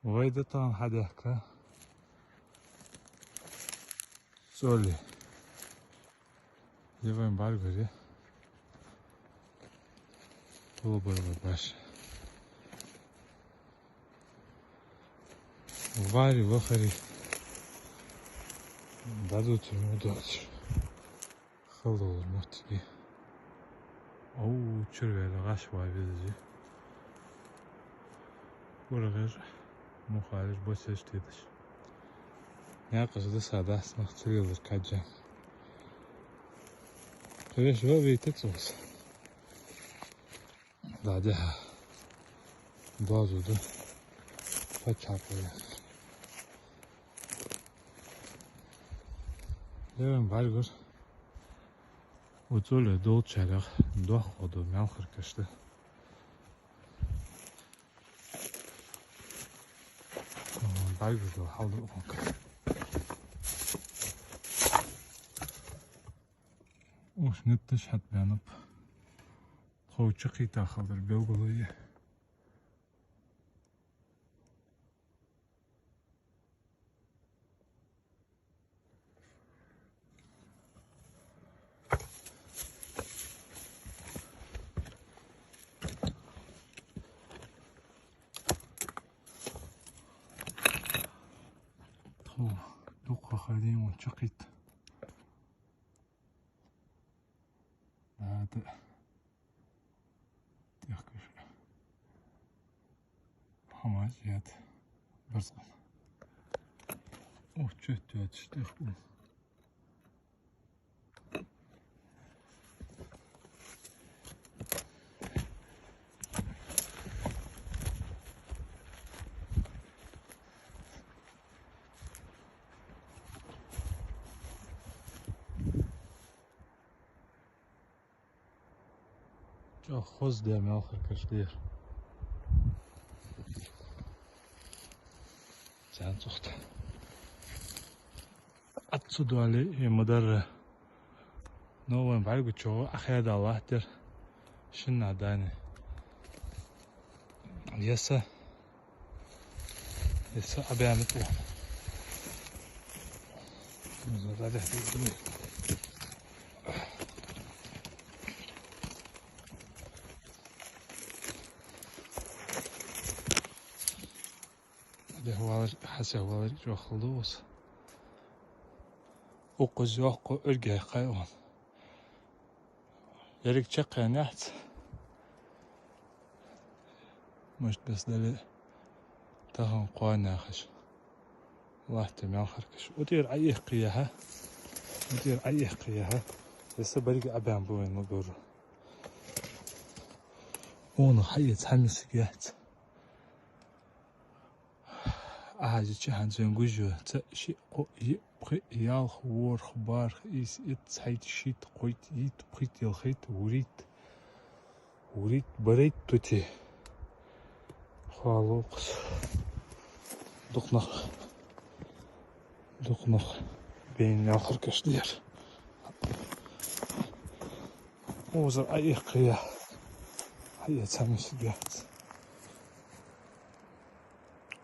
وایده تا هده که سولی یه بایم برگاری تو برو باشه واری بخری دادو تیمو دادش خیلی olur muhtemelen. Oo çürüyle kaç var bizi. Burger muhalif bu seçtidir. Ne kadar sada asmak çürüyor kaçacağım. Şöyle şöyle bir tek olsun. Daha da doğru paçapaya. Yarın bargur. Uçuyor doğu çeyrek doğu odu melhır kaçtı. Bargur doğu halde okunk. Oş nettiş hat beğenip koçu kıyta kaldır belgoluyu. دوقة خالين ونشقيت هذا تيخكش حماجيات برزقل وشت تشتيخ خوز دیم آخر کشتیر زن سخت اتسو دوالی مدر نوان برگو چو اخیر الله در شن ندانی یسا ابی امت بو زده دیگه هوالر حسي هوالر جو خلوص وقز يوقو ارجع قيوان يريك تشقي نحت مش بس دلي تهون قوانا خش واحد تمام خركش ودير اي قياها لسه بريق ابان بوين مقورو ونو حي تحمس قيات أحد جهان زنجوجو تأشي قي يال خوار خبار إس إتسحيت شيت قيت يت بقيت يلخيت وريت بريت توتي خالوقس دقنخ بين آخر كشدير وزر أي قيا هي تمشي جات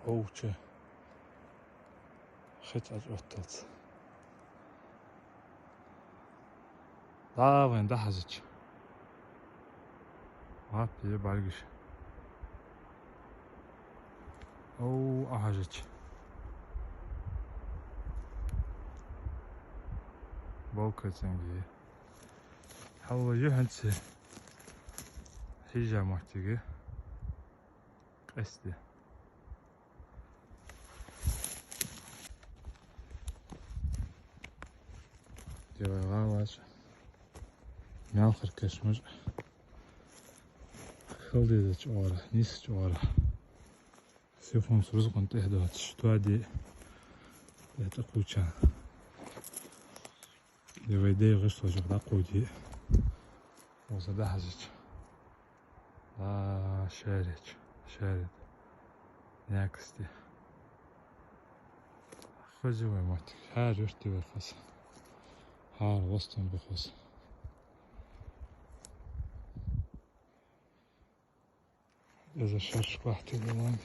أوجه خيط أجوتت لا وين دحزج ما بيه برقش أو أحجج بوكا زنجي حلو يهنسي هيجا محتاجة قسدي ديوغاواش مالخر كشمر خلدي جوارا نيس جوارا سيفون سوز كنت اهدوتش توادي يتقوشان ديويدي غشتو جغدا قودي وزدا حزج لا شارد ناكستي خزوي ماتك هار يرتي بخص هار وسطن بخص إذا شرش قاحتي لوان